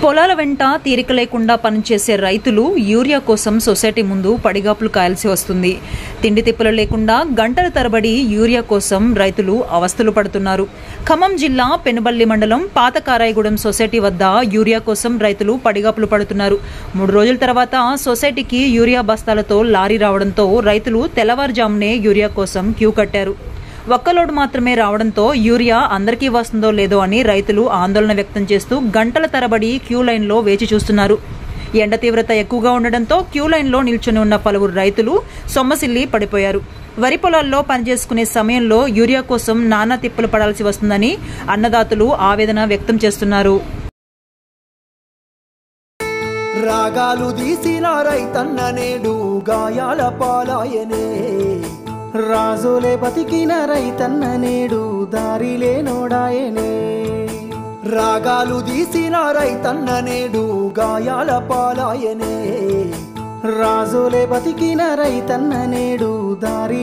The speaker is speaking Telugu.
పొలాల వెంట తీరిక లేకుండా పనిచేసే రైతులు యూరియా కోసం సొసైటీ ముందు పడిగాపులు కాయాల్సి వస్తుంది. తిండి తిప్పలు లేకుండా గంటల తరబడి యూరియా కోసం రైతులు అవస్థలు పడుతున్నారు. ఖమ్మం జిల్లా పెనుబల్లి మండలం పాతకారాయగూడెం సొసైటీ వద్ద యూరియా కోసం రైతులు పడిగాపులు పడుతున్నారు. 3 రోజుల తర్వాత సొసైటీకి యూరియా బస్తాలతో లారీ రావడంతో రైతులు తెల్లవారుజామునే యూరియా కోసం క్యూ కట్టారు. ఒక్క లోడ్ మాత్రమే రావడంతో యూరియా అందరికీ వస్తుందో లేదో అని రైతులు ఆందోళన వ్యక్తం చేస్తూ గంటల తరబడి క్యూ లైన్లో వేచి చూస్తున్నారు. ఎండ తీవ్రత ఎక్కువగా ఉండడంతో క్యూ లైన్లో నిల్చొని ఉన్న పలువురు రైతులు సొమ్మసిల్లి పడిపోయారు. వరి పొలాల్లో పనిచేసుకునే సమయంలో యూరియా కోసం నానా తిప్పలు పడాల్సి వస్తుందని అన్నదాతలు ఆవేదన వ్యక్తం చేస్తున్నారు. రాగాలు తీసిన రైతన్న నేడు గాయాల పాలాయనే, రాజులే బతికిన రైతన్న నేడు దారిలే నోడాయనే. రాగాలు తీసిన రైతన్న నేడు గాయాల పాలాయనే, రాజులే బతికిన రైతన్న నేడు దారిలే